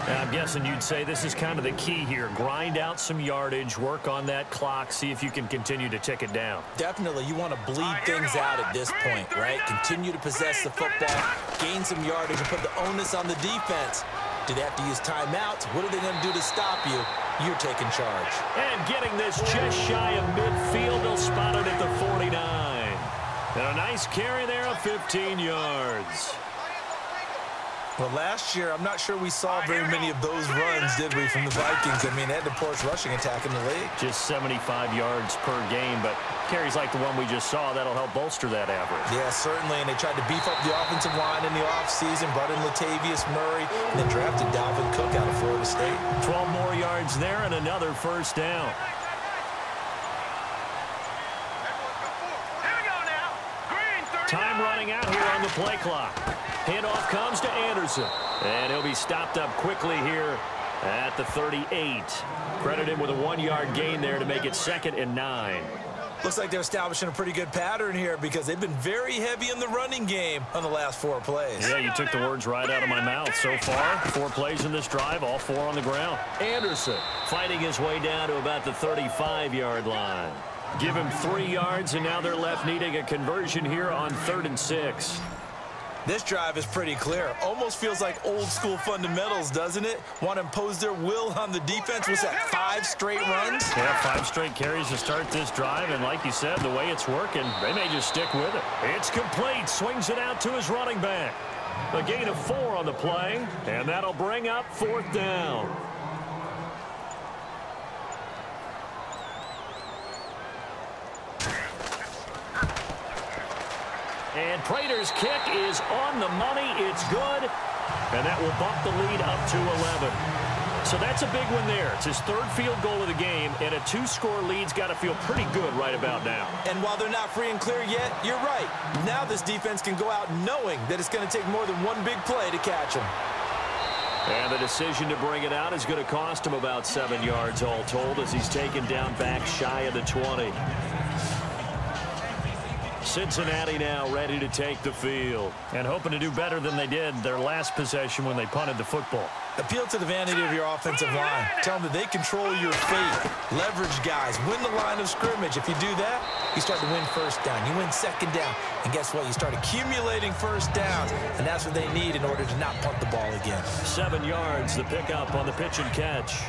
And I'm guessing you'd say this is kind of the key here. Grind out some yardage, work on that clock, see if you can continue to tick it down. Definitely, you want to bleed things out at this point, right? Continue to possess the football, gain some yardage, and put the onus on the defense. Do they have to use timeouts? What are they going to do to stop you? You're taking charge. And getting this just shy of midfield, they'll spot it at the 49. And a nice carry there of 15 yards. Well, last year, I'm not sure we saw very many of those runs, did we, from the Vikings? I mean, they had the poorest rushing attack in the league. Just 75 yards per game, but carries like the one we just saw, that'll help bolster that average. Yeah, certainly, and they tried to beef up the offensive line in the offseason, brought in Latavius Murray, and then drafted Dalvin Cook out of Florida State. 12 more yards there and another first down. Time running out here on the play clock. Handoff comes to Anderson. And he'll be stopped up quickly here at the 38. Credit him with a 1-yard gain there to make it 2nd and 9. Looks like they're establishing a pretty good pattern here because they've been very heavy in the running game on the last 4 plays. Yeah, you took the words right out of my mouth. So far, 4 plays in this drive, all 4 on the ground. Anderson fighting his way down to about the 35-yard line. Give him 3 yards, and now they're left needing a conversion here on 3rd and 6. This drive is pretty clear. Almost feels like old school fundamentals, doesn't it? Want to impose their will on the defense. Was that 5 straight runs? Yeah, 5 straight carries to start this drive, and like you said, the way it's working, they may just stick with it. It's complete. Swings it out to his running back. A gain of 4 on the play, and that'll bring up 4th down. And Prater's kick is on the money. It's good. And that will bump the lead up to 11. So that's a big one there. It's his 3rd field goal of the game, and a 2-score lead's got to feel pretty good right about now. And while they're not free and clear yet, you're right. Now this defense can go out knowing that it's going to take more than one big play to catch them. And the decision to bring it out is going to cost him about 7 yards all told as he's taken down back shy of the 20. Cincinnati now ready to take the field and hoping to do better than they did their last possession when they punted the football. Appeal to the vanity of your offensive line. Tell them that they control your fate. Leverage guys. Win the line of scrimmage. If you do that, you start to win 1st down. You win 2nd down. And guess what? You start accumulating 1st downs. And that's what they need in order to not punt the ball again. 7 yards, the pickup on the pitch and catch.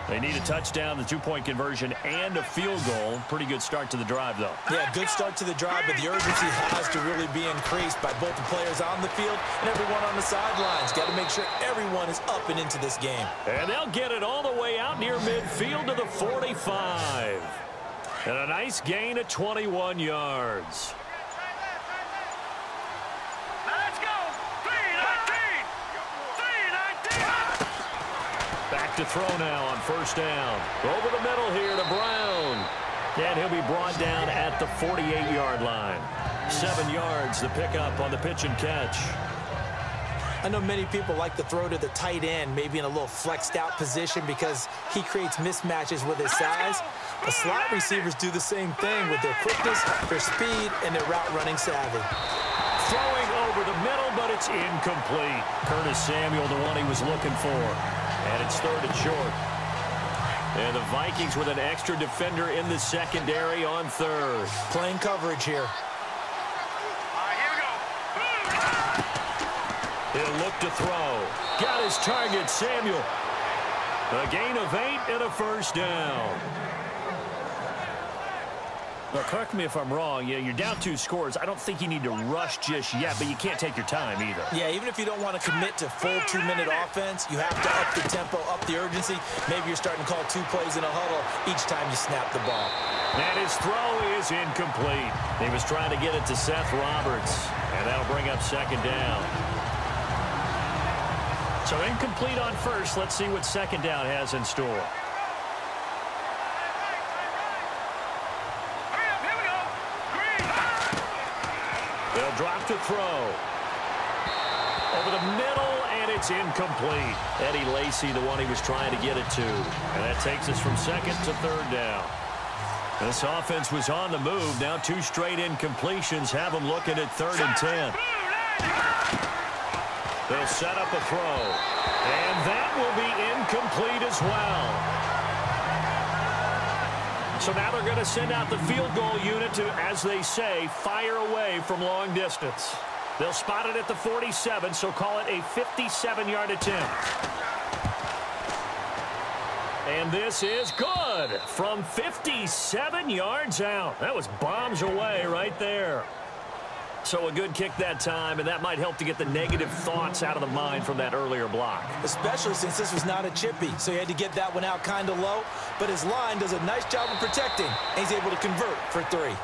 They need a touchdown, the 2-point conversion, and a field goal. Pretty good start to the drive, though. Yeah, good start to the drive, but the urgency has to really be increased by both the players on the field and everyone on the sidelines. Got to make sure everyone is up and into this game. And they'll get it all the way out near midfield to the 45. And a nice gain of 21 yards. Back to throw now on 1st down. Over the middle here to Brown. And he'll be brought down at the 48-yard line. 7 yards, the pickup on the pitch and catch. I know many people like to throw to the tight end, maybe in a little flexed out position because he creates mismatches with his size. The slot receivers do the same thing with their quickness, their speed, and their route running savvy. Throwing over the middle, but it's incomplete. Curtis Samuel, the one he was looking for. And it's 3rd and short. And the Vikings with an extra defender in the secondary on 3rd. Playing coverage here. He'll look to throw. Got his target, Samuel. A gain of 8 and a 1st down. Well, correct me if I'm wrong. Yeah, you're down 2 scores. I don't think you need to rush just yet, but you can't take your time either. Yeah, even if you don't want to commit to full 2-minute offense, you have to up the tempo, up the urgency. Maybe you're starting to call 2 plays in a huddle each time you snap the ball. And his throw is incomplete. He was trying to get it to Seth Roberts, and that'll bring up 2nd down. So incomplete on 1st. Let's see what 2nd down has in store. They'll drop to throw. Over the middle, and it's incomplete. Eddie Lacy, the one he was trying to get it to. And that takes us from second to third down. This offense was on the move. Now 2 straight incompletions have them looking at 3rd and 10. They'll set up a throw. And that will be incomplete as well. So now they're going to send out the field goal unit to, as they say, fire away from long distance. They'll spot it at the 47, so call it a 57-yard attempt. And this is good from 57 yards out. That was bombs away right there. So a good kick that time, and that might help to get the negative thoughts out of the mind from that earlier block. Especially since this was not a chippy, so he had to get that one out kind of low. But his line does a nice job of protecting, and he's able to convert for 3.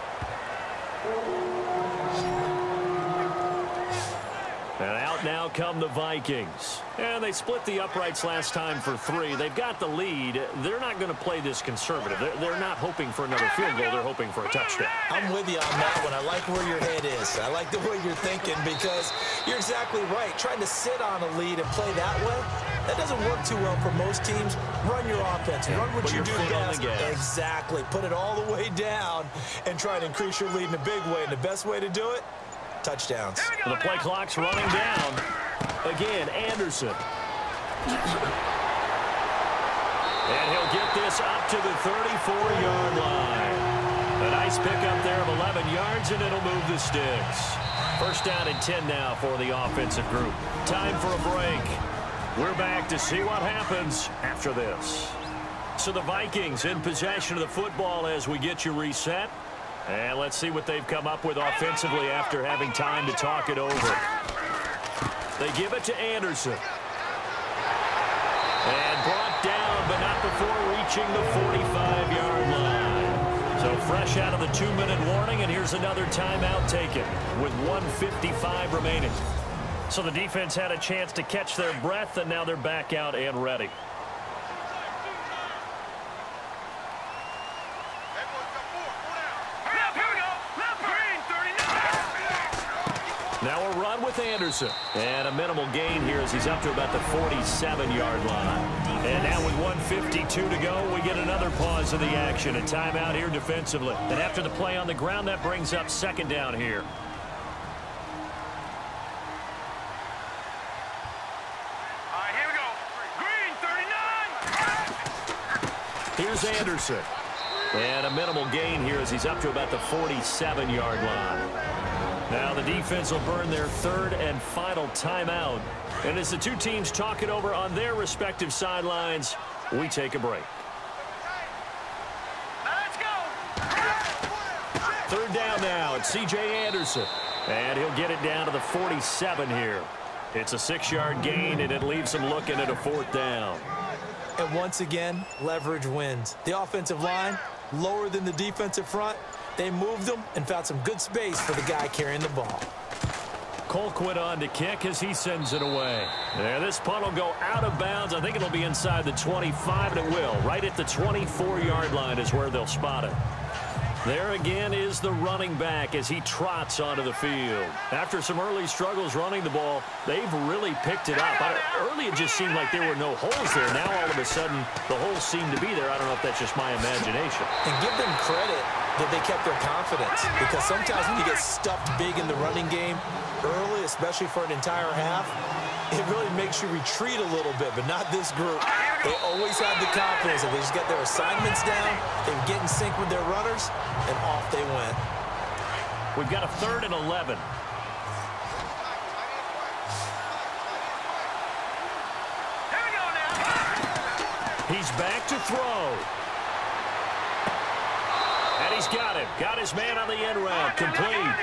And out now come the Vikings. And they split the uprights last time for 3. They've got the lead. They're not going to play this conservative. They're not hoping for another field goal. They're hoping for a touchdown. I'm with you on that one. I like where your head is. I like the way you're thinking because you're exactly right. Trying to sit on a lead and play that way, that doesn't work too well for most teams. Run your offense. Run what you do best. Exactly. Put it all the way down and try to increase your lead in a big way. And the best way to do it, touchdowns. The play clock's running down. Again, Anderson. And he'll get this up to the 34-yard line. A nice pickup there of 11 yards, and it'll move the sticks. First down and 10 now for the offensive group. Time for a break. We're back to see what happens after this. So the Vikings in possession of the football as we get you reset. And let's see what they've come up with offensively after having time to talk it over. They give it to Anderson. And brought down, but not before reaching the 45-yard line. So fresh out of the 2-minute warning, and here's another timeout taken with 1:55 remaining. So the defense had a chance to catch their breath, and now they're back out and ready. Now a run with Anderson. And a minimal gain here as he's up to about the 47-yard line. And now with 1:52 to go, we get another pause in the action. A timeout here defensively. And after the play on the ground, that brings up 2nd down here. All right, here we go. Green, 39. Here's Anderson. And a minimal gain here as he's up to about the 47-yard line. Now the defense will burn their 3rd and final timeout. And as the two teams talk it over on their respective sidelines, we take a break. Let's go. 3rd down now. It's C.J. Anderson. And he'll get it down to the 47 here. It's a 6-yard gain, and it leaves him looking at a 4th down. And once again, leverage wins. The offensive line, lower than the defensive front. They moved them and found some good space for the guy carrying the ball. Colquitt on to kick as he sends it away. There, this punt will go out of bounds. I think it'll be inside the 25, and it will. Right at the 24-yard line is where they'll spot it. There again is the running back as he trots onto the field. After some early struggles running the ball, they've really picked it up. Early it just seemed like there were no holes there. Now all of a sudden the holes seem to be there. I don't know if that's just my imagination. And give them credit that they kept their confidence, because sometimes when you get stuffed big in the running game early, especially for an entire half, it really makes you retreat a little bit, but not this group. They always have the confidence that they just got their assignments down, they get in sync with their runners, and off they went. We've got a 3rd and 11. Here we go now. He's back to throw. And he's got him. Got his man on the end route. Complete.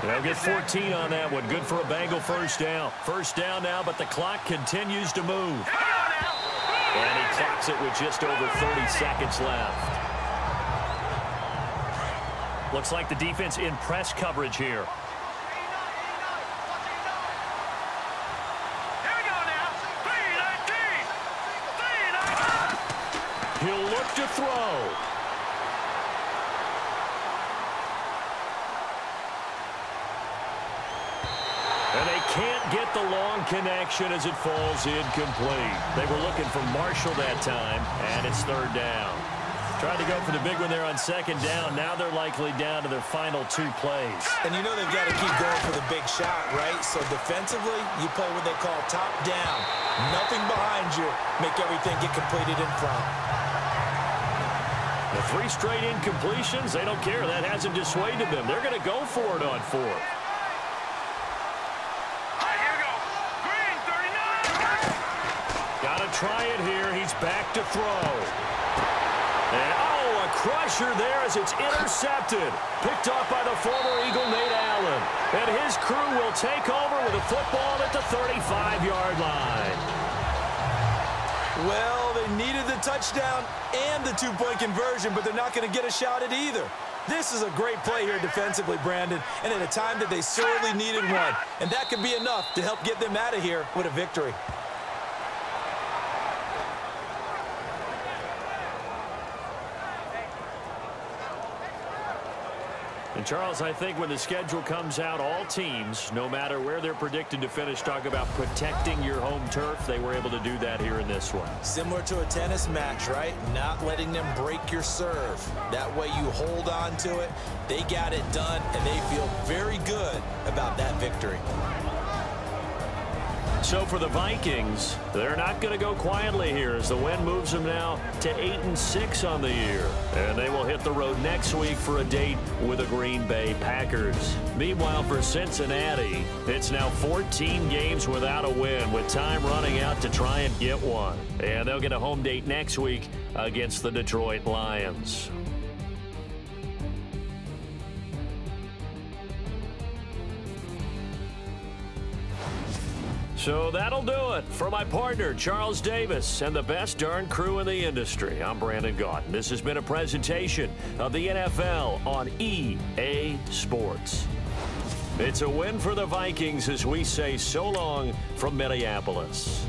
They'll get 14 on that one. Good for a Bengal 1st down. 1st down now, but the clock continues to move. And he clocks it with just over 30 seconds left. Looks like the defense in press coverage here. Here we go now. 3-19. He'll look to throw. can't get the long connection as it falls incomplete. They were looking for Marshall that time, and it's third down. Tried to go for the big one there on second down. Now they're likely down to their final 2 plays. And you know they've got to keep going for the big shot, right? So defensively, you play what they call top down. Nothing behind you. Make everything get completed in front. The 3 straight incompletions, they don't care. That hasn't dissuaded them. They're going to go for it on 4th. Got to try it here. He's back to throw. And, a crusher there as it's intercepted. Picked off by the former Eagle, Nate Allen. And his crew will take over with a football at the 35-yard line. Well, they needed the touchdown and the 2-point conversion, but they're not going to get a shot at either. This is a great play here defensively, Brandon, and at a time that they sorely needed one. And that could be enough to help get them out of here with a victory. And, Charles, I think when the schedule comes out, all teams, no matter where they're predicted to finish, talk about protecting your home turf. They were able to do that here in this one. Similar to a tennis match, right? Not letting them break your serve. That way you hold on to it. They got it done, and they feel very good about that victory. So for the Vikings, they're not going to go quietly here as the win moves them now to 8-6 on the year. And they will hit the road next week for a date with the Green Bay Packers. Meanwhile, for Cincinnati, it's now 14 games without a win with time running out to try and get one. And they'll get a home date next week against the Detroit Lions. So that'll do it. For my partner, Charles Davis, and the best darn crew in the industry, I'm Brandon Gaunt. This has been a presentation of the NFL on EA Sports. It's a win for the Vikings as we say so long from Minneapolis.